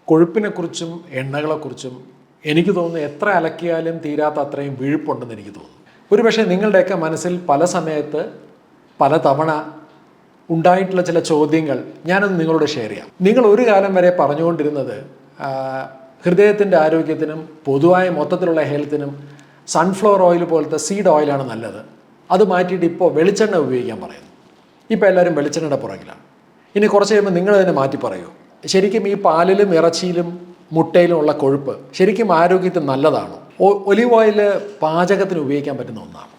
കൊഴുപ്പിനെക്കുറിച്ചും എണ്ണകളെക്കുറിച്ചും എനിക്ക് തോന്നുന്നു എത്ര അലക്കിയാലും തീരാത്ത അത്രയും വിഴുപ്പുണ്ടെന്ന് എനിക്ക് തോന്നുന്നു. ഒരുപക്ഷെ നിങ്ങളുടെയൊക്കെ മനസ്സിൽ പല സമയത്ത് പല തവണ ഉണ്ടായിട്ടുള്ള ചില ചോദ്യങ്ങൾ ഞാനൊന്ന് നിങ്ങളോട് ഷെയർ ചെയ്യാം. നിങ്ങൾ ഒരു കാലം വരെ പറഞ്ഞുകൊണ്ടിരുന്നത് ഹൃദയത്തിൻ്റെ ആരോഗ്യത്തിനും പൊതുവായ മൊത്തത്തിലുള്ള ഹെൽത്തിനും സൺഫ്ലവർ ഓയിൽ പോലത്തെ സീഡ് ഓയിലാണ് നല്ലത്. അത് മാറ്റിയിട്ട് ഇപ്പോൾ വെളിച്ചെണ്ണ ഉപയോഗിക്കാൻ പറയുന്നു. ഇപ്പോൾ എല്ലാവരും വെളിച്ചെണ്ണയുടെ പുറകിലാണ്. ഇനി കുറച്ച് കഴിയുമ്പോൾ നിങ്ങൾ തന്നെ മാറ്റി പറയൂ. ശരിക്കും ഈ പാലിലും ഇറച്ചിയിലും മുട്ടയിലും ഉള്ള കൊഴുപ്പ് ശരിക്കും ആരോഗ്യത്തിന് നല്ലതാണോ? ഒലിവ് ഓയിൽ പാചകത്തിന് ഉപയോഗിക്കാൻ പറ്റുന്ന ഒന്നാണ്.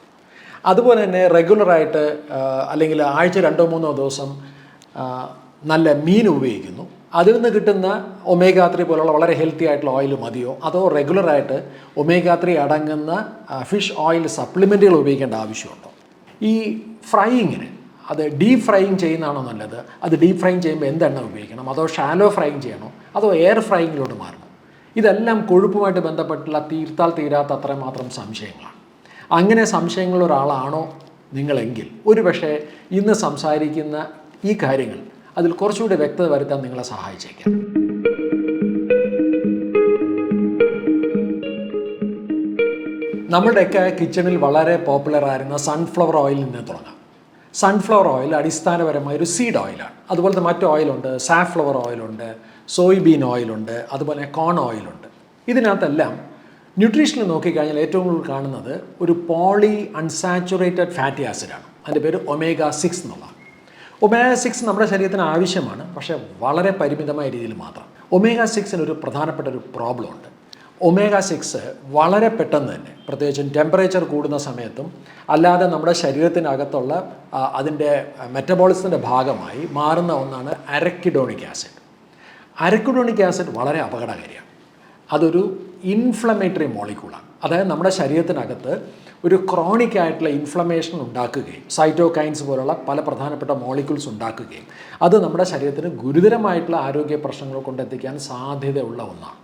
അതുപോലെ തന്നെ റെഗുലറായിട്ട് അല്ലെങ്കിൽ ആഴ്ച 2-3 ദിവസം നല്ല മീൻ ഉപയോഗിക്കുന്നു. അതിൽ നിന്ന് കിട്ടുന്ന ഒമേഗ-3 പോലുള്ള വളരെ ഹെൽത്തി ആയിട്ടുള്ള ഓയിൽ മതിയോ, അതോ റെഗുലറായിട്ട് ഒമേഗ-3 അടങ്ങുന്ന ഫിഷ് ഓയിൽ സപ്ലിമെൻറ്റുകൾ ഉപയോഗിക്കേണ്ട ആവശ്യമുണ്ടോ? ഈ ഫ്രൈയിങ്ങിന് അത് ഡീപ് ഫ്രൈയിങ് ചെയ്യുന്നതാണോ നല്ലത്? അത് ഡീപ് ഫ്രൈയിങ് ചെയ്യുമ്പോൾ എന്തെണ്ണ ഉപയോഗിക്കണം? അതോ ഷാലോ ഫ്രൈയിങ് ചെയ്യണോ? അതോ എയർ ഫ്രൈയിങ്ങിലോട്ട് മാറണോ? ഇതെല്ലാം കൊഴുപ്പുമായിട്ട് ബന്ധപ്പെട്ടുള്ള തീർത്താൽ തീരാത്ത അത്രമാത്രം സംശയങ്ങളാണ്. അങ്ങനെ സംശയങ്ങളുള്ള ഒരാളാണോ നിങ്ങളെങ്കിൽ ഒരുപക്ഷെ ഇന്ന് സംസാരിക്കുന്ന ഈ കാര്യങ്ങൾ അതിൽ കുറച്ചുകൂടി വ്യക്തത വരുത്താൻ നിങ്ങളെ സഹായിച്ചേക്കാം. നമ്മുടെയൊക്കെ കിച്ചണിൽ വളരെ പോപ്പുലറായിരുന്ന സൺഫ്ലവർ ഓയിലിൽ നിന്ന് തുടങ്ങാം. സൺഫ്ലവർ ഓയിൽ അടിസ്ഥാനപരമായ ഒരു സീഡ് ഓയിലാണ്. അതുപോലത്തെ മറ്റു ഓയിലുണ്ട്, സാഫ്ലവർ ഓയിലുണ്ട്, സോയ്ബീൻ ഓയിലുണ്ട്, അതുപോലെ കോൺ ഓയിലുണ്ട്. ഇതിനകത്തെല്ലാം ന്യൂട്രീഷനിൽ നോക്കിക്കഴിഞ്ഞാൽ ഏറ്റവും കൂടുതൽ കാണുന്നത് ഒരു പോളി അൺസാച്ചുറേറ്റഡ് ഫാറ്റി ആസിഡാണ്. അതിൻ്റെ പേര് ഒമേഗ-6 എന്നുള്ളതാണ്. ഒമേഗ-6 നമ്മുടെ ശരീരത്തിന് ആവശ്യമാണ്, പക്ഷേ വളരെ പരിമിതമായ രീതിയിൽ മാത്രം. ഒമേഗ-6 ഒരു പ്രധാനപ്പെട്ട ഒരു പ്രോബ്ലം ഉണ്ട്. ഒമേഗ-6 വളരെ പെട്ടെന്ന് തന്നെ, പ്രത്യേകിച്ചും ടെമ്പറേച്ചർ കൂടുന്ന സമയത്തും അല്ലാതെ നമ്മുടെ ശരീരത്തിനകത്തുള്ള അതിൻ്റെ മെറ്റബോളിസത്തിൻ്റെ ഭാഗമായി മാറുന്ന ഒന്നാണ് അരക്കിഡോണിക് ആസിഡ്. അരക്കിഡോണിക് ആസിഡ് വളരെ അപകടകാരിയാണ്. അതൊരു ഇൻഫ്ലമേറ്ററി മോളിക്യൂളാണ്. അതായത് നമ്മുടെ ശരീരത്തിനകത്ത് ഒരു ക്രോണിക് ആയിട്ടുള്ള ഇൻഫ്ലമേഷൻ ഉണ്ടാക്കുകയും സൈറ്റോകൈൻസ് പോലുള്ള പല പ്രധാനപ്പെട്ട മോളിക്യൂൾസ് ഉണ്ടാക്കുകയും അത് നമ്മുടെ ശരീരത്തിന് ഗുരുതരമായിട്ടുള്ള ആരോഗ്യ പ്രശ്നങ്ങൾ കൊണ്ടെത്തിക്കാൻ സാധ്യതയുള്ള ഒന്നാണ്.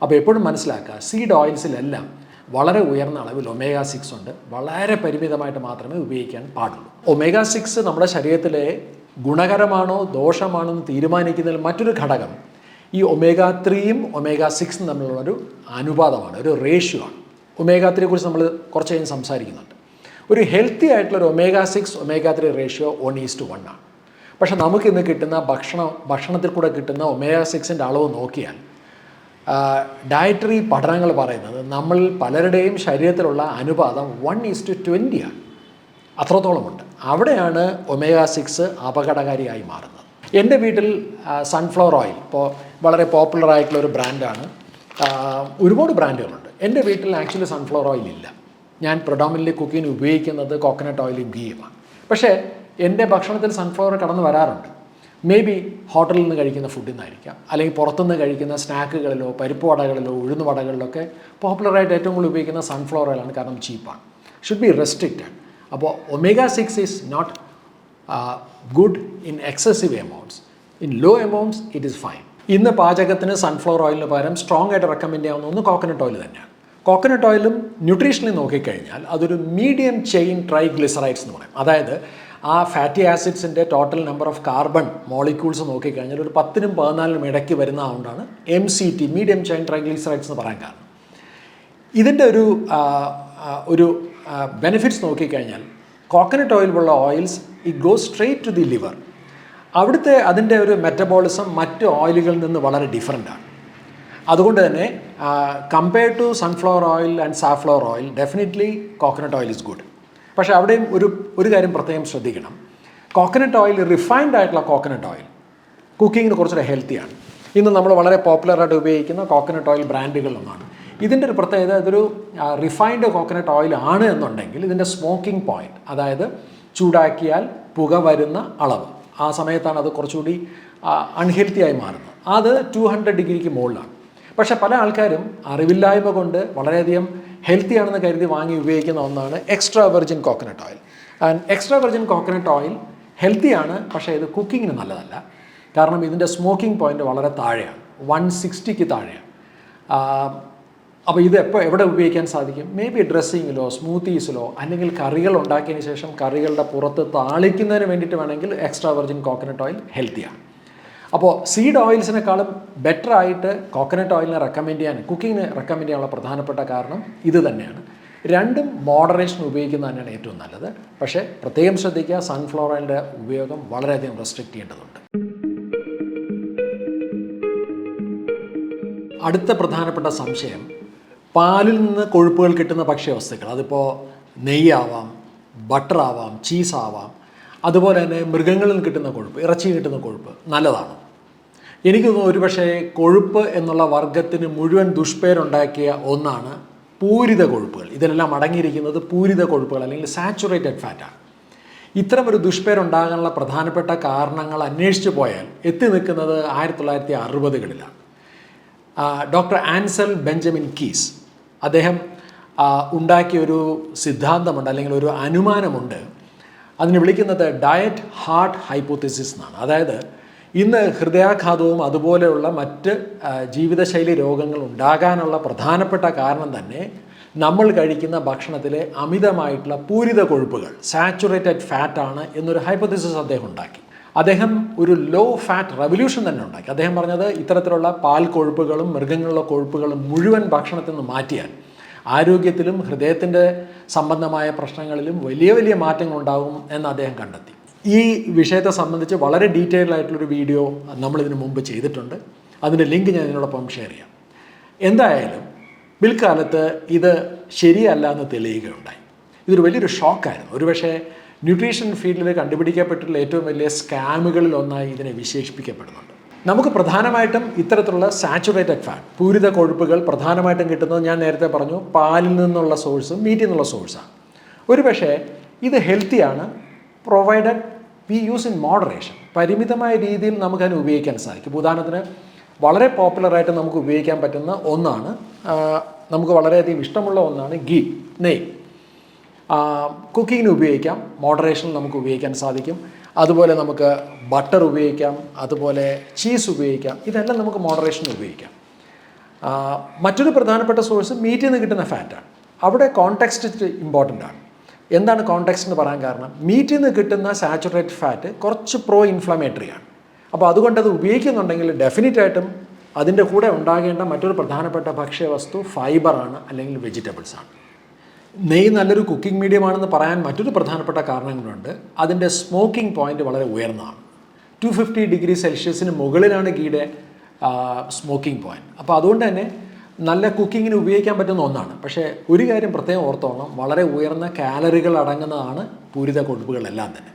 അപ്പോൾ എപ്പോഴും മനസ്സിലാക്കുക, സീഡ് ഓയിൽസിലെല്ലാം വളരെ ഉയർന്ന അളവിൽ ഒമേഗ-6 ഉണ്ട്. വളരെ പരിമിതമായിട്ട് മാത്രമേ ഉപയോഗിക്കാൻ പാടുള്ളൂ. ഒമേഗ-6 നമ്മുടെ ശരീരത്തിലെ ഗുണകരമാണോ ദോഷമാണോ എന്ന് തീരുമാനിക്കുന്നതിൽ മറ്റൊരു ഘടകം ഈ ഒമേഗ-3യും ഒമേഗ-6 തമ്മിലുള്ളൊരു അനുപാതമാണ്, ഒരു റേഷ്യോ ആണ്. ഒമേഗ-3 കുറിച്ച് നമ്മൾ കുറച്ച് കഴിഞ്ഞ് സംസാരിക്കുന്നുണ്ട്. ഒരു ഹെൽത്തി ആയിട്ടുള്ളൊരു ഒമേഗ-6 ഒമേഗ-3 റേഷ്യോ 1:1 ആണ്. പക്ഷെ നമുക്കിന്ന് കിട്ടുന്ന ഭക്ഷണത്തിൽ കൂടെ കിട്ടുന്ന ഒമേഗ-6ൻ്റെ അളവ് നോക്കിയാൽ ഡയറ്ററി പഠനങ്ങൾ പറയുന്നത് നമ്മൾ പലരുടെയും ശരീരത്തിലുള്ള അനുപാതം 1:20 ആണ്. അത്രത്തോളമുണ്ട്. അവിടെയാണ് ഒമേഗ-6 അപകടകാരിയായി മാറുന്നത്. എൻ്റെ വീട്ടിൽ സൺഫ്ലവർ ഓയിൽ ഇപ്പോൾ വളരെ പോപ്പുലറായിട്ടുള്ളൊരു ബ്രാൻഡാണ്. ഒരുപാട് ബ്രാൻഡുകളുണ്ട്. എൻ്റെ വീട്ടിൽ ആക്ച്വലി സൺഫ്ലവർ ഓയിൽ ഇല്ല. ഞാൻ പ്രൊഡോമിനൻ്റ്ലി കുക്കിങ്ങിന് ഉപയോഗിക്കുന്നത് കോക്കനട്ട് ഓയിലും ഗീയുമാണ്. പക്ഷേ എൻ്റെ ഭക്ഷണത്തിൽ സൺഫ്ലവർ കടന്നു വരാറുണ്ട്. മേ ബി ഹോട്ടലിൽ നിന്ന് കഴിക്കുന്ന ഫുഡിൽ നിന്നായിരിക്കാം, അല്ലെങ്കിൽ പുറത്തുനിന്ന് കഴിക്കുന്ന സ്നാക്കുകളിലോ പരിപ്പ് വടകളിലോ ഉഴുന്ന് വടകളിലൊക്കെ പോപ്പുലറായിട്ട് ഏറ്റവും കൂടുതൽ ഉപയോഗിക്കുന്ന സൺഫ്ലവർ ഓയിലാണ്. കാരണം ചീപ്പാണ്. Should be restricted. അപ്പോൾ ഒമേഗ-6 is not good in excessive amounts. In low amounts it is fine. ഇന്ന് പാചകത്തിന് സൺഫ്ലവർ ഓയിലിന് പകരം സ്ട്രോങ് ആയിട്ട് റെക്കമെൻഡ് ചെയ്യാവുന്ന ഒന്ന് കോക്കനട്ട് ഓയിൽ തന്നെയാണ്. കോക്കനട്ട് ഓയിലും ന്യൂട്രീഷനിൽ നോക്കിക്കഴിഞ്ഞാൽ അതൊരു മീഡിയം ചെയിൻ ട്രൈഗ്ലിസറൈഡ്സ് എന്ന് പറയും. അതായത് ആ ഫാറ്റി ആസിഡ്സിൻ്റെ total number of carbon molecules നോക്കിക്കഴിഞ്ഞാൽ ഒരു 10നും 14നും ഇടയ്ക്ക് വരുന്ന അതുകൊണ്ടാണ് MCT മീഡിയം ചെയിൻ ട്രൈഗ്ലിസറൈഡ്സ് എന്ന് പറയാൻ കാരണം. ഇതിൻ്റെ ഒരു ബെനിഫിറ്റ്സ് നോക്കിക്കഴിഞ്ഞാൽ കോക്കനട്ട് ഓയിൽ പോലുള്ള oils it goes straight to the liver. അവിടുത്തെ അതിൻ്റെ ഒരു മെറ്റബോളിസം മറ്റ് ഓയിലുകളിൽ നിന്ന് വളരെ ഡിഫറെൻ്റാണ്. അതുകൊണ്ട് തന്നെ compared to sunflower oil and safflower oil definitely coconut oil is good. പക്ഷേ അവിടെയും ഒരു കാര്യം പ്രത്യേകം ശ്രദ്ധിക്കണം. കോക്കനട്ട് ഓയിൽ, റിഫൈൻഡ് ആയിട്ടുള്ള കോക്കനട്ട് ഓയിൽ കുക്കിങ്ങിന് കുറച്ചുകൂടെ ഹെൽത്തിയാണ്. ഇന്ന് നമ്മൾ വളരെ പോപ്പുലറായിട്ട് ഉപയോഗിക്കുന്ന കോക്കനട്ട് ഓയിൽ ബ്രാൻഡുകളിലൊന്നാണ്. ഇതിൻ്റെ ഒരു പ്രത്യേകത, ഇതൊരു റിഫൈൻഡ് കോക്കനട്ട് ഓയിൽ ആണ് എന്നുണ്ടെങ്കിൽ ഇതിൻ്റെ സ്മോക്കിംഗ് പോയിൻറ്റ്, അതായത് ചൂടാക്കിയാൽ പുക വരുന്ന അളവ്, ആ സമയത്താണ് അത് കുറച്ചുകൂടി അൺഹെൽത്തിയായി മാറുന്നത്. അത് 200 ഡിഗ്രിക്ക് മുകളിലാണ്. പക്ഷേ പല ആൾക്കാരും അറിവില്ലായ്മ കൊണ്ട് വളരെയധികം ഹെൽത്തി ആണെന്ന് കരുതി വാങ്ങി ഉപയോഗിക്കുന്ന ഒന്നാണ് extra virgin coconut oil. And extra virgin coconut oil ഹെൽത്തിയാണ്, പക്ഷേ ഇത് കുക്കിങ്ങിന് നല്ലതല്ല. കാരണം ഇതിൻ്റെ സ്മോക്കിംഗ് പോയിൻ്റ് വളരെ താഴെയാണ്, 160ക്ക് താഴെയാണ്. അപ്പോൾ ഇത് എവിടെ ഉപയോഗിക്കാൻ സാധിക്കും? മേ ബി ഡ്രസ്സിങ്ങിലോ സ്മൂത്തീസിലോ അല്ലെങ്കിൽ കറികൾ ഉണ്ടാക്കിയതിന് ശേഷം കറികളുടെ പുറത്ത് താളിക്കുന്നതിന് വേണ്ടിയിട്ട് വേണമെങ്കിൽ എക്സ്ട്രാ വെർജിൻ കോക്കനട്ട് ഓയിൽ ഹെൽത്തിയാണ്. അപ്പോൾ സീഡ് ഓയിൽസിനേക്കാളും ബെറ്റർ ആയിട്ട് കോക്കനട്ട് ഓയിലിനെ റെക്കമെൻഡ് ചെയ്യാൻ, കുക്കിങ്ങിന് റെക്കമെൻഡ് ചെയ്യാനുള്ള പ്രധാനപ്പെട്ട കാരണം ഇത് തന്നെയാണ്. രണ്ടും മോഡറേഷൻ ഉപയോഗിക്കുന്നത് തന്നെയാണ് ഏറ്റവും നല്ലത്. പക്ഷേ പ്രത്യേകം ശ്രദ്ധിക്കുക, സൺഫ്ലവർ ഓയിലിൻ്റെ ഉപയോഗം വളരെയധികം റെസ്ട്രിക്റ്റ് ചെയ്യേണ്ടതുണ്ട്. അടുത്ത പ്രധാനപ്പെട്ട സംശയം, പാലിൽ നിന്ന് കൊഴുപ്പുകൾ കിട്ടുന്ന ഭക്ഷ്യവസ്തുക്കൾ, അതിപ്പോൾ നെയ്യാവാം, ബട്ടറാവാം, ചീസാവാം, അതുപോലെ തന്നെ മൃഗങ്ങളിൽ നിന്ന് കിട്ടുന്ന കൊഴുപ്പ്, ഇറച്ചിയിൽ കിട്ടുന്ന കൊഴുപ്പ് നല്ലതാണ്. എനിക്ക് തോന്നുന്നു ഒരുപക്ഷെ കൊഴുപ്പ് എന്നുള്ള വർഗത്തിന് മുഴുവൻ ദുഷ്പേരുണ്ടാക്കിയ ഒന്നാണ് പൂരിത കൊഴുപ്പുകൾ. ഇതിലെല്ലാം അടങ്ങിയിരിക്കുന്നത് പൂരിത കൊഴുപ്പുകൾ അല്ലെങ്കിൽ സാച്ചുറേറ്റഡ് ഫാറ്റാണ്. ഇത്തരം ഒരു ദുഷ്പേരുണ്ടാകാനുള്ള പ്രധാനപ്പെട്ട കാരണങ്ങൾ അന്വേഷിച്ച് പോയാൽ എത്തി നിൽക്കുന്നത് 1960കളിലാണ്. ഡോക്ടർ ആൻസൽ ബെഞ്ചമിൻ കീസ് അദ്ദേഹം ഉണ്ടാക്കിയൊരു സിദ്ധാന്തമുണ്ട്, അല്ലെങ്കിൽ ഒരു അനുമാനമുണ്ട്. അതിന് വിളിക്കുന്നത് ഡയറ്റ് ഹാർട്ട് ഹൈപ്പോത്തിസിസ് എന്നാണ്. അതായത് ഇന്ന് ഹൃദയാഘാതവും അതുപോലെയുള്ള മറ്റ് ജീവിതശൈലി രോഗങ്ങൾ ഉണ്ടാകാനുള്ള പ്രധാനപ്പെട്ട കാരണം തന്നെ നമ്മൾ കഴിക്കുന്ന ഭക്ഷണത്തിലെ അമിതമായിട്ടുള്ള പൂരിത കൊഴുപ്പുകൾ, സാച്ചുറേറ്റഡ് ഫാറ്റാണ് എന്നൊരു ഹൈപ്പോത്തിസിസ് അദ്ദേഹം ഉണ്ടാക്കി. അദ്ദേഹം ഒരു ലോ ഫാറ്റ് റെവല്യൂഷൻ തന്നെ ഉണ്ടാക്കി. അദ്ദേഹം പറഞ്ഞത് ഇത്തരത്തിലുള്ള പാൽ കൊഴുപ്പുകളും മൃഗങ്ങളിലെ കൊഴുപ്പുകളും മുഴുവൻ ഭക്ഷണത്തിൽ നിന്ന് മാറ്റിയാൽ ആരോഗ്യത്തിലും ഹൃദയത്തിൻ്റെ സംബന്ധമായ പ്രശ്നങ്ങളിലും വലിയ വലിയ മാറ്റങ്ങൾ ഉണ്ടാകും എന്ന് അദ്ദേഹം കണ്ടെത്തി. ഈ വിഷയത്തെ സംബന്ധിച്ച് വളരെ ഡീറ്റെയിൽഡ് ആയിട്ടുള്ളൊരു വീഡിയോ നമ്മളിതിനു മുമ്പ് ചെയ്തിട്ടുണ്ട്. അതിൻ്റെ ലിങ്ക് ഞാൻ ഇതിനോടൊപ്പം ഷെയർ ചെയ്യാം. എന്തായാലും പിൽക്കാലത്ത് ഇത് ശരിയല്ല എന്ന് തെളിയുകയുണ്ടായി. ഇതൊരു വലിയൊരു ഷോക്കായിരുന്നു. ഒരുപക്ഷെ ന്യൂട്രീഷൻ ഫീൽഡിൽ കണ്ടുപിടിക്കപ്പെട്ടിട്ടുള്ള ഏറ്റവും വലിയ സ്കാമുകളിൽ ഒന്നായി ഇതിനെ വിശേഷിപ്പിക്കപ്പെടുന്നുണ്ട്. നമുക്ക് പ്രധാനമായിട്ടും ഇത്തരത്തിലുള്ള സാച്ചുറേറ്റഡ് ഫാറ്റ്, പൂരിത കൊഴുപ്പുകൾ പ്രധാനമായിട്ടും കിട്ടുന്നത് ഞാൻ നേരത്തെ പറഞ്ഞു പാലിൽ നിന്നുള്ള സോഴ്സും മീറ്റിൽ നിന്നുള്ള സോഴ്സാണ്. ഒരുപക്ഷെ ഇത് ഹെൽത്തിയാണ്, provided we use in moderation. പരിമിതമായ രീതിയിൽ നമുക്കതിനെ ഉപയോഗിക്കാൻ സാധിക്കും. ഉദാഹരണത്തിന് വളരെ പോപ്പുലറായിട്ട് നമുക്ക് ഉപയോഗിക്കാൻ പറ്റുന്ന ഒന്നാണ്, നമുക്ക് വളരെയധികം ഇഷ്ടമുള്ള ഒന്നാണ് ഗീ, നെയ്യ്. കുക്കിങ്ങിന് ഉപയോഗിക്കാം, മോഡറേഷനിൽ നമുക്ക് ഉപയോഗിക്കാൻ സാധിക്കും. അതുപോലെ നമുക്ക് ബട്ടർ ഉപയോഗിക്കാം, അതുപോലെ ചീസ് ഉപയോഗിക്കാം. ഇതെല്ലാം നമുക്ക് മോഡറേഷനിൽ ഉപയോഗിക്കാം. മറ്റൊരു പ്രധാനപ്പെട്ട സോഴ്സ് മീറ്റിൽ നിന്ന് കിട്ടുന്ന ഫാറ്റാണ്. അവിടെ കോണ്ടെക്സ്റ്റ് ഇമ്പോർട്ടൻ്റ് ആണ്. എന്താണ് കോണ്ടെക്സ്റ്റ് എന്ന് പറയാൻ കാരണം, മീറ്റിൽ നിന്ന് കിട്ടുന്ന സാച്ചുറേറ്റഡ് ഫാറ്റ് കുറച്ച് പ്രോ ഇൻഫ്ലമേറ്ററി ആണ്. അപ്പോൾ അതുകൊണ്ട് അത് ഉപയോഗിക്കുന്നുണ്ടെങ്കിൽ ഡെഫിനറ്റായിട്ടും അതിൻ്റെ കൂടെ ഉണ്ടാകേണ്ട മറ്റൊരു പ്രധാനപ്പെട്ട ഭക്ഷ്യവസ്തു ഫൈബറാണ്, അല്ലെങ്കിൽ വെജിറ്റബിൾസ് ആണ്. നെയ്യ് നല്ലൊരു കുക്കിംഗ് മീഡിയമാണെന്ന് പറയാൻ മറ്റൊരു പ്രധാനപ്പെട്ട കാരണങ്ങളുണ്ട്. അതിൻ്റെ സ്മോക്കിംഗ് പോയിൻ്റ് വളരെ ഉയർന്നതാണ്. 250 ഡിഗ്രി സെൽഷ്യസിന് മുകളിലാണ് ഗീയുടെ സ്മോക്കിംഗ് പോയിൻ്റ്. അപ്പോൾ അതുകൊണ്ട് തന്നെ നല്ല കുക്കിങ്ങിന് ഉപയോഗിക്കാൻ പറ്റുന്ന ഒന്നാണ്. പക്ഷേ ഒരു കാര്യം പ്രത്യേകം ഓർത്തോണം, വളരെ ഉയർന്ന കാലറികൾ അടങ്ങുന്നതാണ് പൂരിത കൊഴുപ്പുകളെല്ലാം തന്നെ.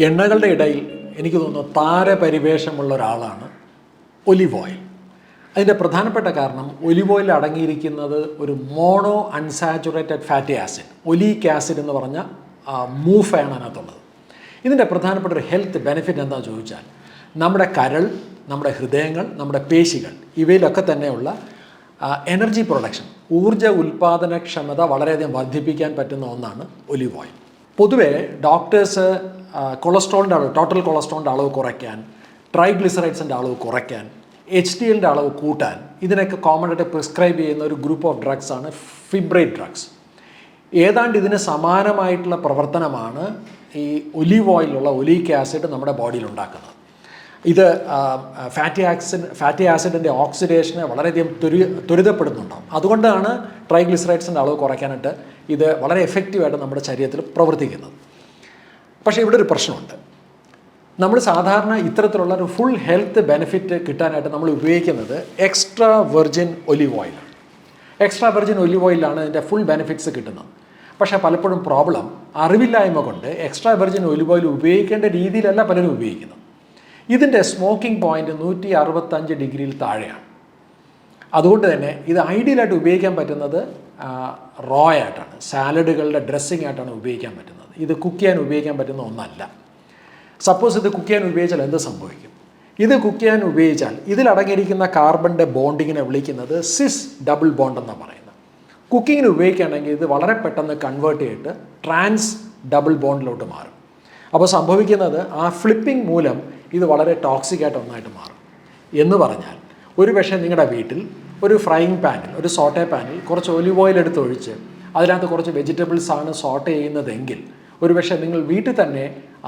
എണ്ണകളുടെ ഇടയിൽ എനിക്ക് തോന്നുന്നു താരപരിവേഷമുള്ള ഒരാളാണ് ഒലിവ് ഓയിൽ. അതിൻ്റെ പ്രധാനപ്പെട്ട കാരണം ഒലിവ് ഓയിൽ അടങ്ങിയിരിക്കുന്നത് ഒരു mono unsaturated fatty acid, oleic acid എന്ന് പറഞ്ഞ മൂഫയാണ് അതിനകത്തുള്ളത്. ഇതിൻ്റെ പ്രധാനപ്പെട്ട ഒരു ഹെൽത്ത് ബെനിഫിറ്റ് എന്താണെന്ന് ചോദിച്ചാൽ, നമ്മുടെ കരൾ, നമ്മുടെ ഹൃദയങ്ങൾ, നമ്മുടെ പേശികൾ ഇവയിലൊക്കെ തന്നെയുള്ള എനർജി പ്രൊഡക്ഷൻ, ഊർജ്ജ ഉൽപ്പാദനക്ഷമത വളരെയധികം വർദ്ധിപ്പിക്കാൻ പറ്റുന്ന ഒന്നാണ് ഒലിവ് ഓയിൽ. പൊതുവേ ഡോക്ടേഴ്സ് കൊളസ്ട്രോളിൻ്റെ അളവ്, ടോട്ടൽ കൊളസ്ട്രോളിൻ്റെ അളവ് കുറയ്ക്കാൻ, ട്രൈഗ്ലിസറൈഡ്സിൻ്റെ അളവ് കുറയ്ക്കാൻ, HDLൻ്റെ അളവ് കൂട്ടാൻ, ഇതിനൊക്കെ കോമൺ ആയിട്ട് പ്രിസ്ക്രൈബ് ചെയ്യുന്ന ഒരു ഗ്രൂപ്പ് ഓഫ് ഡ്രഗ്സ് ആണ് ഫിബ്രേറ്റ് ഡ്രഗ്സ്. ഏതാണ്ട് ഇതിന് സമാനമായിട്ടുള്ള പ്രവർത്തനമാണ് ഈ ഒലിവ് ഓയിലുള്ള ഒലീക് ആസിഡ് നമ്മുടെ ബോഡിയിൽ ഉണ്ടാക്കുന്നത്. ഇത് ഫാറ്റി ആസിഡിൻ്റെ ഓക്സിഡേഷനെ വളരെയധികം ത്വരിതപ്പെടുന്നുണ്ടാകും. അതുകൊണ്ടാണ് ട്രൈഗ്ലിസറൈഡ്സിൻ്റെ അളവ് കുറയ്ക്കാനായിട്ട് ഇത് വളരെ എഫക്റ്റീവായിട്ട് നമ്മുടെ ശരീരത്തിൽ പ്രവർത്തിക്കുന്നത്. പക്ഷേ ഇവിടെ ഒരു പ്രശ്നമുണ്ട്. നമ്മൾ സാധാരണ ഇത്തരത്തിലുള്ള ഒരു ഫുൾ ഹെൽത്ത് ബെനിഫിറ്റ് കിട്ടാനായിട്ട് നമ്മൾ ഉപയോഗിക്കുന്നത് എക്സ്ട്രാ വെർജിൻ ഒലിവ് ഓയിലാണ്. എക്സ്ട്രാ വെർജിൻ ഒലിവ് ഓയിലാണ് ഇതിൻ്റെ ഫുൾ ബെനിഫിറ്റ്സ് കിട്ടുന്നത്. പക്ഷേ പലപ്പോഴും പ്രോബ്ലം അറിവില്ലായ്മ കൊണ്ട് എക്സ്ട്രാ വെർജിൻ ഒലിവ് ഓയിൽ ഉപയോഗിക്കേണ്ട രീതിയിലല്ല പലരും ഉപയോഗിക്കുന്നത്. ഇതിൻ്റെ സ്മോക്കിംഗ് പോയിൻറ്റ് 165 ഡിഗ്രിയിൽ താഴെയാണ്. അതുകൊണ്ട് തന്നെ ഇത് ഐഡിയലായിട്ട് ഉപയോഗിക്കാൻ പറ്റുന്നത് റോ ആയിട്ടാണ്, സാലഡുകളുടെ ഡ്രസ്സിംഗ് ആയിട്ടാണ് ഉപയോഗിക്കാൻ പറ്റുന്നത്. ഇത് കുക്ക് ചെയ്യാൻ ഉപയോഗിക്കാൻ പറ്റുന്ന ഒന്നല്ല. സപ്പോസ് ഇത് കുക്ക് ചെയ്യാൻ ഉപയോഗിച്ചാൽ എന്ത് സംഭവിക്കും? ഇത് കുക്ക് ചെയ്യാൻ ഉപയോഗിച്ചാൽ ഇതിലടങ്ങിയിരിക്കുന്ന കാർബണിൻ്റെ ബോണ്ടിങ്ങിനെ വിളിക്കുന്നത് സിസ് ഡബിൾ ബോണ്ട് എന്നാണ് പറയുന്നത്. കുക്കിങ്ങിന് ഉപയോഗിക്കുകയാണെങ്കിൽ ഇത് വളരെ പെട്ടെന്ന് കൺവേർട്ട് ചെയ്തിട്ട് ട്രാൻസ് ഡബിൾ ബോണ്ടിലോട്ട് മാറും. അപ്പോൾ സംഭവിക്കുന്നത് ആ ഫ്ലിപ്പിംഗ് മൂലം ഇത് വളരെ ടോക്സിക് ആയിട്ട് ഒന്നായിട്ട് മാറും. എന്ന് പറഞ്ഞാൽ ഒരു പക്ഷേ നിങ്ങളുടെ വീട്ടിൽ ഒരു ഫ്രൈയിങ് പാനിൽ, ഒരു സോട്ടേ പാനിൽ കുറച്ച് ഒലിവ് ഓയിൽ എടുത്ത് ഒഴിച്ച് അതിനകത്ത് കുറച്ച് വെജിറ്റബിൾസാണ് സോട്ട് ചെയ്യുന്നതെങ്കിൽ ഒരു പക്ഷേ നിങ്ങൾ വീട്ടിൽ തന്നെ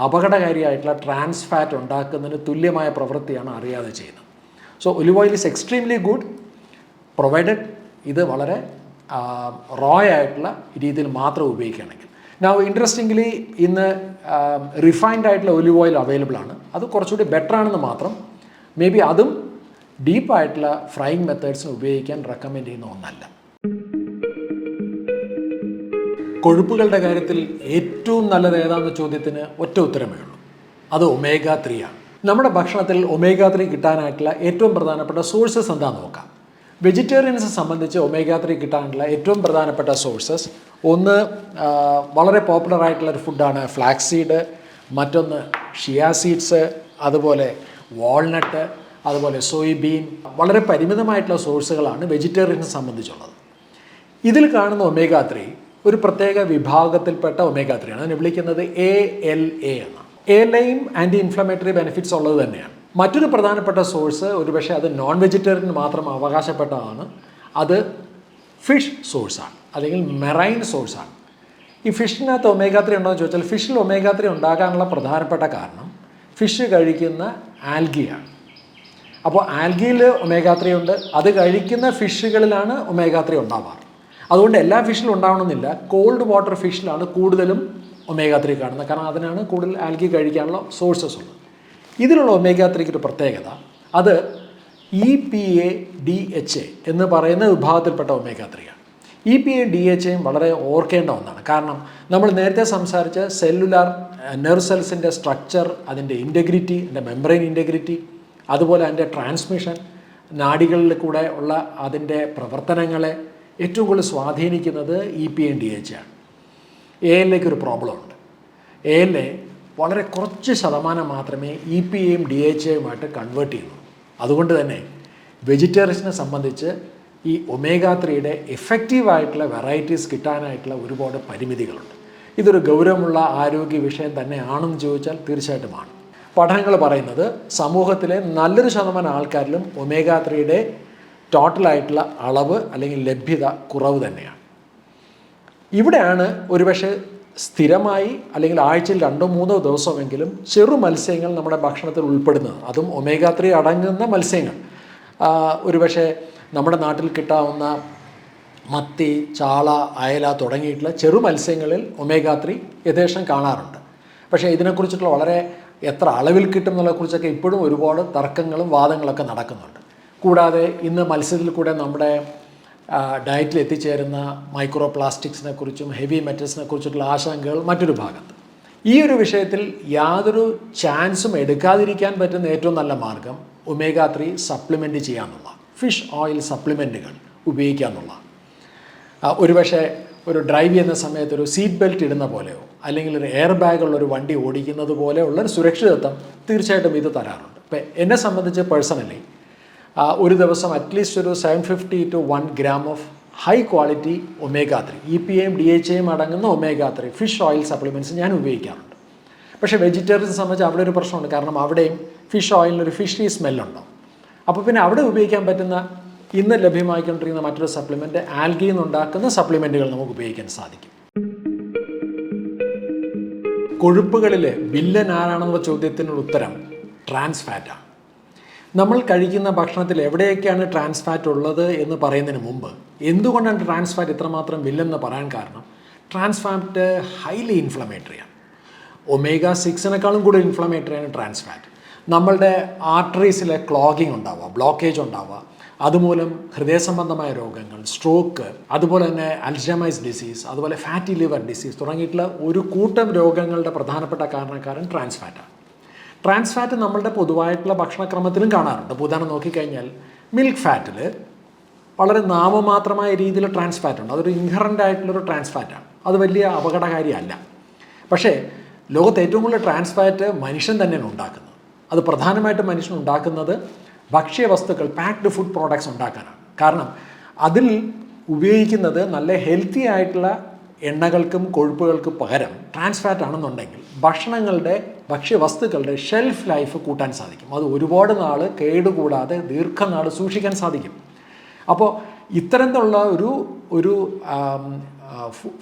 അപകടകാരിയായിട്ടുള്ള ട്രാൻസ് ഫാറ്റ് ഉണ്ടാക്കുന്നതിന് തുല്യമായ പ്രവൃത്തിയാണ് അറിയാതെ ചെയ്യുന്നത്. So olive oil is extremely good provided ഇത് വളരെ റോ ആയിട്ടുള്ള രീതിയിൽ മാത്രം ഉപയോഗിക്കുകയാണെങ്കിൽ. നൗ ഇൻട്രസ്റ്റിംഗ്ലി ഇന്ന് റിഫൈൻഡ് ആയിട്ടുള്ള ഒലിവ് ഓയിൽ അവൈലബിൾ ആണ്. അത് കുറച്ചുകൂടി ബെറ്റർ ആണെന്ന് മാത്രം. മേ ബി അതും ഡീപ്പായിട്ടുള്ള ഫ്രൈയിങ് മെത്തേഡ്സിന് ഉപയോഗിക്കാൻ റെക്കമെൻഡ് ചെയ്യുന്ന ഒന്നല്ല. കൊഴുപ്പുകളുടെ കാര്യത്തിൽ ഏറ്റവും നല്ലത് ഏതാണെന്ന ചോദ്യത്തിന് ഒറ്റ ഉത്തരമേ ഉള്ളൂ, അത് ഒമേഗ 3 ആണ്. നമ്മുടെ ഭക്ഷണത്തിൽ ഒമേഗ 3 കിട്ടാനായിട്ടുള്ള ഏറ്റവും പ്രധാനപ്പെട്ട സോഴ്സസ് എന്താണെന്ന് നോക്കാം. വെജിറ്റേറിയൻസിനെ സംബന്ധിച്ച് ഒമേഗ 3 കിട്ടാനുള്ള ഏറ്റവും പ്രധാനപ്പെട്ട സോഴ്സസ് ഒന്ന് വളരെ പോപ്പുലർ ആയിട്ടുള്ളൊരു ഫുഡാണ് ഫ്ലാക്സ് സീഡ്, മറ്റൊന്ന് ഷിയ സീഡ്സ്, അതുപോലെ വാൾനട്ട്, അതുപോലെ സോയ്ബീൻ. വളരെ പരിമിതമായിട്ടുള്ള സോഴ്സുകളാണ് വെജിറ്റേറിയൻസിനെ സംബന്ധിച്ചുള്ളത്. ഇതിൽ കാണുന്ന ഒമേഗ 3 ഒരു പ്രത്യേക വിഭാഗത്തിൽപ്പെട്ട ഒമേഗ 3 ആണ്. അതിനെ വിളിക്കുന്നത് ALA എന്നാണ്. ALAയും ആൻറ്റി ഇൻഫ്ലമേറ്ററി ബെനിഫിറ്റ്സ് ഉള്ളത് തന്നെയാണ്. മറ്റൊരു പ്രധാനപ്പെട്ട സോഴ്സ് ഒരുപക്ഷെ അത് നോൺ വെജിറ്റേറിയൻ മാത്രം അവകാശപ്പെട്ടതാണ്. അത് ഫിഷ് സോഴ്സാണ്, അല്ലെങ്കിൽ മെറൈൻ സോഴ്സാണ്. ഈ ഫിഷിനകത്ത് ഒമേഗ 3 ഉണ്ടോ എന്ന് ചോദിച്ചാൽ ഫിഷിൽ ഒമേഗ 3 ഉണ്ടാകാനുള്ള പ്രധാനപ്പെട്ട കാരണം ഫിഷ് കഴിക്കുന്ന ആൽഗിയാണ്. അപ്പോൾ ആൽഗിയിൽ ഒമേഗ 3 ഉണ്ട്. അത് കഴിക്കുന്ന ഫിഷുകളിലാണ് ഒമേഗ 3 ഉണ്ടാവാറ്. അതുകൊണ്ട് എല്ലാ ഫിഷിലും ഉണ്ടാവണമെന്നില്ല. കോൾഡ് വാട്ടർ ഫിഷിലാണ് കൂടുതലും ഒമേഗ 3 കാണുന്നത്, കാരണം അതിനാണ് കൂടുതൽ ആൽഗി കഴിക്കാനുള്ള സോഴ്സസ് ഉള്ളത്. ഇതിലുള്ള ഒമേഗ 3ക്ക് ഒരു പ്രത്യേകത, അത് EPA DHA എന്ന് പറയുന്ന വിഭാഗത്തിൽപ്പെട്ട ഒമേഗ 3 ആണ്. EPA DHAയും വളരെ ഓർക്കേണ്ട ഒന്നാണ്. കാരണം നമ്മൾ നേരത്തെ സംസാരിച്ച സെല്ലുലാർ നെർവ് സെൽസിൻ്റെ സ്ട്രക്ചർ, അതിൻ്റെ ഇൻറ്റഗ്രിറ്റി, അതിൻ്റെ മെംബ്രെയിൻ ഇൻറ്റഗ്രിറ്റി, അതുപോലെ അതിൻ്റെ ട്രാൻസ്മിഷൻ, നാഡികളിൽ കൂടെ ഉള്ള അതിൻ്റെ പ്രവർത്തനങ്ങളെ ഏറ്റവും കൂടുതൽ സ്വാധീനിക്കുന്നത് EPA DHA ആണ്. ALAയ്ക്ക് ഒരു പ്രോബ്ലം ഉണ്ട്. ALA വളരെ കുറച്ച് ശതമാനം മാത്രമേ EPAയും DHAയുമായിട്ട് കൺവേർട്ട് ചെയ്യുന്നു. അതുകൊണ്ട് തന്നെ വെജിറ്റേറിയൻസിനെ സംബന്ധിച്ച് ഈ ഒമേഗ 3യുടെ എഫക്റ്റീവായിട്ടുള്ള വെറൈറ്റീസ് കിട്ടാനായിട്ടുള്ള ഒരുപാട് പരിമിതികളുണ്ട്. ഇതൊരു ഗൗരവമുള്ള ആരോഗ്യ വിഷയം തന്നെയാണെന്ന് ചോദിച്ചാൽ തീർച്ചയായിട്ടുമാണ്. പഠനങ്ങൾ പറയുന്നത് സമൂഹത്തിലെ നല്ലൊരു ശതമാനം ആൾക്കാരിലും ഒമേഗ 3യുടെ ടോട്ടലായിട്ടുള്ള അളവ് അല്ലെങ്കിൽ ലഭ്യത കുറവ് തന്നെയാണ്. ഇവിടെയാണ് ഒരുപക്ഷെ സ്ഥിരമായി അല്ലെങ്കിൽ ആഴ്ചയിൽ 2-3 ദിവസമെങ്കിലും ചെറു മത്സ്യങ്ങൾ നമ്മുടെ ഭക്ഷണത്തിൽ ഉൾപ്പെടുന്നത്, അതും ഒമേഗ 3 അടങ്ങുന്ന മത്സ്യങ്ങൾ. ഒരുപക്ഷെ നമ്മുടെ നാട്ടിൽ കിട്ടാവുന്ന മത്തി, ചാള, അയല തുടങ്ങിയിട്ടുള്ള ചെറു മത്സ്യങ്ങളിൽ ഒമേഗ 3 യഥേഷ്ടം കാണാറുണ്ട്. പക്ഷേ ഇതിനെക്കുറിച്ചിട്ടുള്ള വളരെ എത്ര അളവിൽ കിട്ടും എന്നുള്ളതിനെക്കുറിച്ചൊക്കെ ഇപ്പോഴും ഒരുപാട് തർക്കങ്ങളും വാദങ്ങളൊക്കെ നടക്കുന്നുണ്ട്. കൂടാതെ ഇന്ന് മത്സ്യത്തിൽ കൂടെ നമ്മുടെ ഡയറ്റിൽ എത്തിച്ചേരുന്ന മൈക്രോ പ്ലാസ്റ്റിക്സിനെ കുറിച്ചും ഹെവി മെറ്റൽസിനെ കുറിച്ചിട്ടുള്ള ആശങ്കകൾ മറ്റൊരു ഭാഗത്ത്. ഈ ഒരു വിഷയത്തിൽ യാതൊരു ചാൻസും എടുക്കാതിരിക്കാൻ പറ്റുന്ന ഏറ്റവും നല്ല മാർഗം ഒമേഗ 3 സപ്ലിമെൻറ്റ് ചെയ്യാമെന്നുള്ള, ഫിഷ് ഓയിൽ സപ്ലിമെൻറ്റുകൾ ഉപയോഗിക്കുക എന്നുള്ള. ഒരുപക്ഷെ ഒരു ഡ്രൈവ് ചെയ്യുന്ന സമയത്ത് ഒരു സീറ്റ് ബെൽറ്റ് ഇടുന്ന പോലെയോ അല്ലെങ്കിൽ ഒരു എയർ ബാഗുള്ളൊരു വണ്ടി ഓടിക്കുന്നത് പോലെയുള്ളൊരു സുരക്ഷിതത്വം തീർച്ചയായിട്ടും ഇത് തരാറുണ്ട്. ഇപ്പം എന്നെ സംബന്ധിച്ച് പേഴ്സണലി ഒരു ദിവസം അറ്റ്ലീസ്റ്റ് ഒരു 750 to 1 gram of high quality omega 3 EPAയും DHAയും അടങ്ങുന്ന ഒമേഗ 3 ഫിഷ് ഓയിൽ സപ്ലിമെൻറ്റ്സ് ഞാൻ ഉപയോഗിക്കാറുണ്ട്. പക്ഷേ വെജിറ്റേറിയൻസിനെ സംബന്ധിച്ച് അവിടെ ഒരു പ്രശ്നമുണ്ട്. കാരണം അവിടെയും ഫിഷ് ഓയിലിനൊരു ഫിഷി സ്മെല്ലുണ്ടോ. അപ്പോൾ പിന്നെ അവിടെ ഉപയോഗിക്കാൻ പറ്റുന്ന ഇന്ന് ലഭ്യമായിക്കൊണ്ടിരിക്കുന്ന മറ്റൊരു സപ്ലിമെൻറ്റ് ആൽഗിയിൽ നിന്നുണ്ടാക്കുന്ന സപ്ലിമെൻറ്റുകൾ നമുക്ക് ഉപയോഗിക്കാൻ സാധിക്കും. കൊഴുപ്പുകളിൽ വില്ലൻ ആരാണെന്നുള്ള ചോദ്യത്തിനുള്ള ഉത്തരം ട്രാൻസ് ഫാറ്റാണ്. നമ്മൾ കഴിക്കുന്ന ഭക്ഷണത്തിൽ എവിടെയൊക്കെയാണ് ട്രാൻസ് ഫാറ്റ് ഉള്ളത് എന്ന് പറയുന്നതിന് മുമ്പ് എന്തുകൊണ്ടാണ് ട്രാൻസ് ഫാറ്റ് ഇത്രമാത്രം വില്ലെന്ന് പറയാൻ കാരണം, ട്രാൻസ് ഫാറ്റ് ഹൈലി ഇൻഫ്ലമേറ്ററിയാണ്. ഒമേഗ 6നേക്കാളും കൂടുതൽ ഇൻഫ്ലമേറ്ററിയാണ് ട്രാൻസ് ഫാറ്റ്. നമ്മളുടെ ആർട്ടറീസിലെ ക്ലോഗിങ് ഉണ്ടാവുക, ബ്ലോക്കേജ് ഉണ്ടാവുക, അതുമൂലം ഹൃദയ സംബന്ധമായ രോഗങ്ങൾ, സ്ട്രോക്ക്, അതുപോലെ തന്നെ അൽസൈമേഴ്സ് ഡിസീസ്, അതുപോലെ ഫാറ്റി ലിവർ ഡിസീസ് തുടങ്ങിയിട്ടുള്ള ഒരു കൂട്ടം രോഗങ്ങളുടെ പ്രധാനപ്പെട്ട കാരണക്കാരൻ ട്രാൻസ് ഫാറ്റാണ്. ട്രാൻസ് ഫാറ്റ് നമ്മളുടെ പൊതുവായിട്ടുള്ള ഭക്ഷണക്രമത്തിലും കാണാറുണ്ട്. ഇപ്പോൾ ഉദാഹരണം നോക്കിക്കഴിഞ്ഞാൽ മിൽക്ക് ഫാറ്റിൽ വളരെ നാമമാത്രമായ രീതിയിൽ ട്രാൻസ് ഫാറ്റ് ഉണ്ട്. അതൊരു ഇൻഹറൻ്റ് ആയിട്ടുള്ളൊരു ട്രാൻസ് ഫാറ്റാണ്. അത് വലിയ അപകടകാരിയല്ല. പക്ഷേ ലോകത്ത് ഏറ്റവും കൂടുതൽ ട്രാൻസ് ഫാറ്റ് മനുഷ്യൻ തന്നെയാണ് ഉണ്ടാക്കുന്നത്. അത് പ്രധാനമായിട്ടും മനുഷ്യൻ ഉണ്ടാക്കുന്നത് ഭക്ഷ്യവസ്തുക്കൾ, പാക്ഡ് ഫുഡ് പ്രോഡക്ട്സ് ഉണ്ടാക്കാനാണ്. കാരണം അതിൽ ഉപയോഗിക്കുന്നത് നല്ല ഹെൽത്തി ആയിട്ടുള്ള എണ്ണകൾക്കും കൊഴുപ്പുകൾക്കും പകരം ട്രാൻസ് ഫാറ്റ് ആണെന്നുണ്ടെങ്കിൽ ഭക്ഷണങ്ങളുടെ, ഭക്ഷ്യവസ്തുക്കളുടെ ഷെൽഫ് ലൈഫ് കൂട്ടാൻ സാധിക്കും. അത് ഒരുപാട് നാൾ കേടുകൂടാതെ ദീർഘനാൾ സൂക്ഷിക്കാൻ സാധിക്കും. അപ്പോൾ ഇത്തരത്തിലുള്ള ഒരു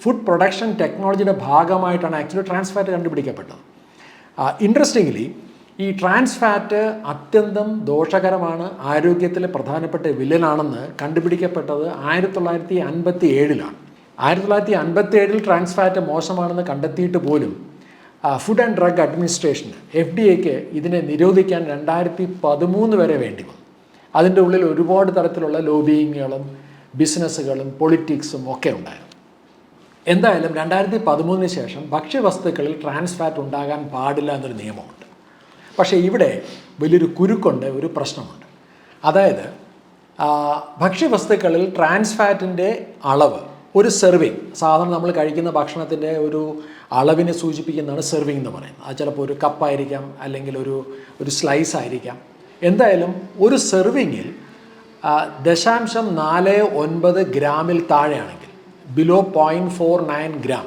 ഫുഡ് പ്രൊഡക്ഷൻ ടെക്നോളജിയുടെ ഭാഗമായിട്ടാണ് ആക്ച്വലി ട്രാൻസ് ഫാറ്റ് കണ്ടുപിടിക്കപ്പെട്ടത്. ഇൻട്രസ്റ്റിംഗ്ലി ഈ ട്രാൻസ് ഫാറ്റ് അത്യന്തം ദോഷകരമാണ്, ആരോഗ്യത്തിലെ പ്രധാനപ്പെട്ട വില്ലനാണെന്ന് കണ്ടുപിടിക്കപ്പെട്ടത് 1957 1957 ട്രാൻസ് ഫാറ്റ് മോശമാണെന്ന് കണ്ടെത്തിയിട്ട് പോലും food and drug administration FDA ഇതിനെ നിരോധിക്കാൻ 2013 വരെ വേണ്ടി വന്നു. അതിൻ്റെ ഉള്ളിൽ ഒരുപാട് തരത്തിലുള്ള ലോബിയിങ്ങുകളും ബിസിനസ്സുകളും പൊളിറ്റിക്സും ഒക്കെ ഉണ്ടായിരുന്നു. എന്തായാലും 2013 ശേഷം ഭക്ഷ്യവസ്തുക്കളിൽ ട്രാൻസ് ഫാറ്റ് ഉണ്ടാകാൻ പാടില്ല എന്നൊരു നിയമമുണ്ട്. പക്ഷേ ഇവിടെ വലിയൊരു കുരുക്കുണ്ട്, ഒരു പ്രശ്നമുണ്ട്. അതായത് ഭക്ഷ്യവസ്തുക്കളിൽ ട്രാൻസ് ഫാറ്റിൻ്റെ അളവ്, ഒരു സെർവിങ്, സാധാരണ നമ്മൾ കഴിക്കുന്ന ഭക്ഷണത്തിൻ്റെ ഒരു അളവിനെ സൂചിപ്പിക്കുന്നതാണ് സെർവിങ് എന്ന് പറയുന്നത്. അത് ചിലപ്പോൾ ഒരു കപ്പായിരിക്കാം, അല്ലെങ്കിൽ ഒരു സ്ലൈസ് ആയിരിക്കാം. എന്തായാലും ഒരു സെർവിങ്ങിൽ 0.49 ഗ്രാമിൽ താഴെയാണെങ്കിൽ, ബിലോ 0.49 ഗ്രാം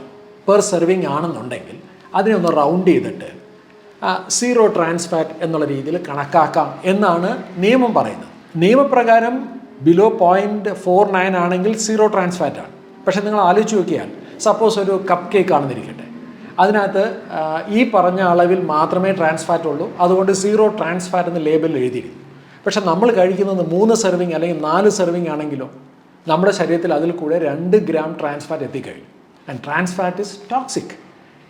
പെർ സെർവിങ് ആണെന്നുണ്ടെങ്കിൽ അതിനെ ഒന്ന് റൗണ്ട് ചെയ്തിട്ട് 0 ട്രാൻസ് ഫാറ്റ് എന്നുള്ള രീതിയിൽ കണക്കാക്കാം എന്നാണ് നിയമം പറയുന്നത്. നിയമപ്രകാരം ബിലോ 0.49 ആണെങ്കിൽ 0 ട്രാൻസ് ഫാറ്റ് ആണ്. പക്ഷേ നിങ്ങൾ ആലോചിച്ച് നോക്കിയാൽ, സപ്പോസ് ഒരു കപ്പ് കേക്ക് ആണെന്നിരിക്കട്ടെ, അതിനകത്ത് ഈ പറഞ്ഞ അളവിൽ മാത്രമേ ട്രാൻസ് ഫാറ്റ് ഉള്ളൂ, അതുകൊണ്ട് 0 ട്രാൻസ് ഫാറ്റ് എന്ന് ലേബലിൽ എഴുതിയിരിക്കും. പക്ഷെ നമ്മൾ കഴിക്കുന്നത് 3 സെർവിങ് അല്ലെങ്കിൽ 4 സെർവിങ് ആണെങ്കിലോ നമ്മുടെ ശരീരത്തിൽ അതിൽ കൂടെ 2 ഗ്രാം ട്രാൻസ് ഫാറ്റ് എത്തിക്കഴിഞ്ഞു. And trans fat is toxic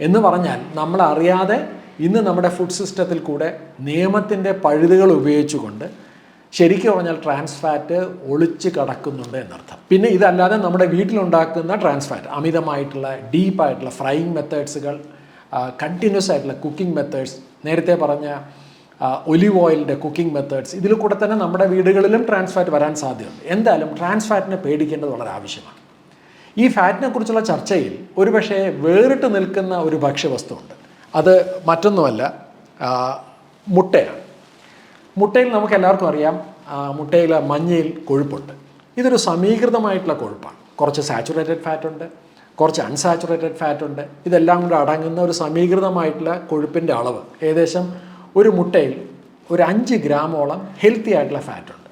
എന്ന് പറഞ്ഞാൽ നമ്മളറിയാതെ ഇന്ന് നമ്മുടെ ഫുഡ് സിസ്റ്റത്തിൽ കൂടെ നിയമത്തിൻ്റെ പഴുതുകൾ ഉപയോഗിച്ചുകൊണ്ട് ശരിക്കും പറഞ്ഞാൽ ട്രാൻസ് ഫാറ്റ് ഒളിച്ച് കടക്കുന്നുണ്ട് എന്നർത്ഥം. പിന്നെ ഇതല്ലാതെ നമ്മുടെ വീട്ടിലുണ്ടാക്കുന്ന ട്രാൻസ് ഫാറ്റ്, അമിതമായിട്ടുള്ള ഡീപ്പായിട്ടുള്ള ഫ്രൈയിങ് മെത്തേഡ്സുകൾ, കണ്ടിന്യൂസ് ആയിട്ടുള്ള കുക്കിംഗ് മെത്തേഡ്സ്, നേരത്തെ പറഞ്ഞ ഒലിവ് ഓയിലിൻ്റെ കുക്കിംഗ് മെത്തേഡ്സ്, ഇതിൽ കൂടെ തന്നെ നമ്മുടെ വീടുകളിലും ട്രാൻസ് ഫാറ്റ് വരാൻ സാധ്യതയുണ്ട്. എന്തായാലും ട്രാൻസ് ഫാറ്റിനെ പേടിക്കേണ്ടത് വളരെ ആവശ്യമാണ്. ഈ ഫാറ്റിനെ കുറിച്ചുള്ള ചർച്ചയിൽ ഒരുപക്ഷെ വേറിട്ട് നിൽക്കുന്ന ഒരു ഭക്ഷ്യവസ്തുണ്ട്. അത് മറ്റൊന്നുമല്ല, മുട്ടയാണ്. മുട്ടയിൽ നമുക്ക് എല്ലാവർക്കും അറിയാം, മുട്ടയിലെ മഞ്ഞയിൽ കൊഴുപ്പുണ്ട്. ഇതൊരു സമീകൃതമായിട്ടുള്ള കൊഴുപ്പാണ്. കുറച്ച് സാച്ചുറേറ്റഡ് ഫാറ്റ് ഉണ്ട്, കുറച്ച് അൺസാച്ചുറേറ്റഡ് ഫാറ്റ് ഉണ്ട്. ഇതെല്ലാം കൂടെ അടങ്ങുന്ന ഒരു സമീകൃതമായിട്ടുള്ള കൊഴുപ്പിൻ്റെ അളവ് ഏകദേശം ഒരു മുട്ടയിൽ ഒരു 5 ഗ്രാമോളം ഹെൽത്തി ആയിട്ടുള്ള ഫാറ്റ് ഉണ്ട്.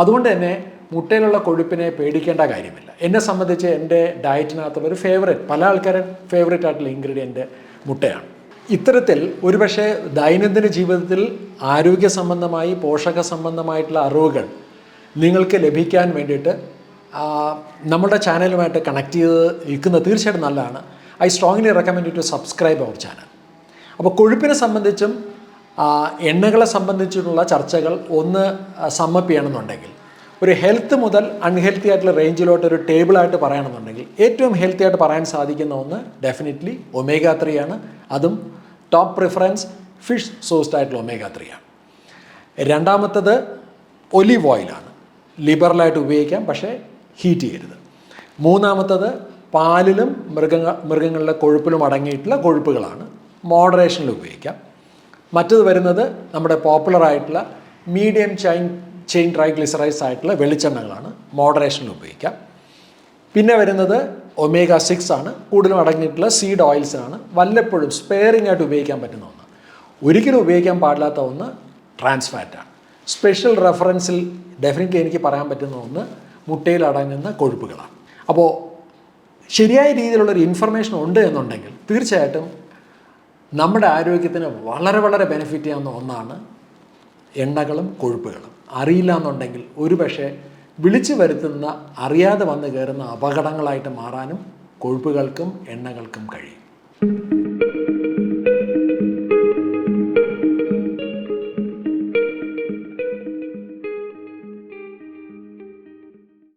അതുകൊണ്ട് തന്നെ മുട്ടയിലുള്ള കൊഴുപ്പിനെ പേടിക്കേണ്ട കാര്യമില്ല. എന്നെ സംബന്ധിച്ച് എൻ്റെ ഡയറ്റിനകത്തുള്ള ഒരു ഫേവറേറ്റ്, പല ആൾക്കാരും ഫേവറേറ്റ് ആയിട്ടുള്ള ഇൻഗ്രീഡിയൻറ്റ് മുട്ടയാണ്. ഇത്തരത്തിൽ ഒരുപക്ഷെ ദൈനംദിന ജീവിതത്തിൽ ആരോഗ്യ സംബന്ധമായി പോഷക സംബന്ധമായിട്ടുള്ള അറിവുകൾ നിങ്ങൾക്ക് ലഭിക്കാൻ വേണ്ടിയിട്ട് നമ്മുടെ ചാനലുമായിട്ട് കണക്ട് ചെയ്ത് ഇരിക്കുന്നത് തീർച്ചയായിട്ടും നല്ലതാണ്. I strongly recommend to subscribe our channel. അപ്പോൾ കൊഴുപ്പിനെ സംബന്ധിച്ചും എണ്ണകളെ സംബന്ധിച്ചിട്ടുള്ള ചർച്ചകൾ ഒന്ന് സമ്മപ്പ് ചെയ്യണമെന്നുണ്ടെങ്കിൽ, ഒരു ഹെൽത്ത് മുതൽ അൺഹെൽത്തി ആയിട്ടുള്ള റേഞ്ചിലോട്ട് ഒരു ടേബിളായിട്ട് പറയണമെന്നുണ്ടെങ്കിൽ ഏറ്റവും ഹെൽത്തി ആയിട്ട് പറയാൻ സാധിക്കുന്ന ഒന്ന് ഡെഫിനറ്റ്ലി omega-3 ആണ്. അതും ടോപ്പ് പ്രിഫറൻസ് ഫിഷ് സോഴ്സ്ഡ് ആയിട്ടുള്ള omega-3 ആണ്. രണ്ടാമത്തത് ഒലിവ് ഓയിലാണ്. ലിബറലായിട്ട് ഉപയോഗിക്കാം, പക്ഷേ ഹീറ്റ് ചെയ്യരുത്. മൂന്നാമത്തത് പാലിലും മൃഗങ്ങളുടെ കൊഴുപ്പിലും അടങ്ങിയിട്ടുള്ള കൊഴുപ്പുകളാണ്, മോഡറേഷനിൽ ഉപയോഗിക്കാം. മറ്റത് വരുന്നത് നമ്മുടെ പോപ്പുലറായിട്ടുള്ള മീഡിയം ചെയിൻ ട്രൈഗ്ലിസറൈഡ്സ് ആയിട്ടുള്ള വെളിച്ചെണ്ണകളാണ്, മോഡറേഷനിൽ ഉപയോഗിക്കാം. പിന്നെ വരുന്നത് omega-6 ആണ്, കൂടുതലും അടങ്ങിയിട്ടുള്ള സീഡ് ഓയിൽസാണ്, വല്ലപ്പോഴും സ്പെയറിംഗ് ആയിട്ട് ഉപയോഗിക്കാൻ പറ്റുന്ന ഒന്ന്. ഒരിക്കലും ഉപയോഗിക്കാൻ പാടില്ലാത്ത ഒന്ന് ട്രാൻസ് ഫാറ്റാണ്. സ്പെഷ്യൽ റെഫറൻസിൽ ഡെഫിനറ്റ്ലി എനിക്ക് പറയാൻ പറ്റുന്ന ഒന്ന് മുട്ടയിൽ അടങ്ങുന്ന കൊഴുപ്പുകളാണ്. അപ്പോൾ ശരിയായ രീതിയിലുള്ളൊരു ഇൻഫർമേഷൻ ഉണ്ട് എന്നുണ്ടെങ്കിൽ തീർച്ചയായിട്ടും നമ്മുടെ ആരോഗ്യത്തിന് വളരെ വളരെ ബെനിഫിറ്റ് ചെയ്യാവുന്ന ഒന്നാണ് എണ്ണകളും കൊഴുപ്പുകളും. അറിയില്ല എന്നുണ്ടെങ്കിൽ ഒരുപക്ഷെ വിളിച്ചു വരുത്തുന്ന, അറിയാതെ വന്നു കയറുന്ന അപകടങ്ങളായിട്ട് മാറാനും കൊഴുപ്പുകൾക്കും എണ്ണകൾക്കും കഴിയും.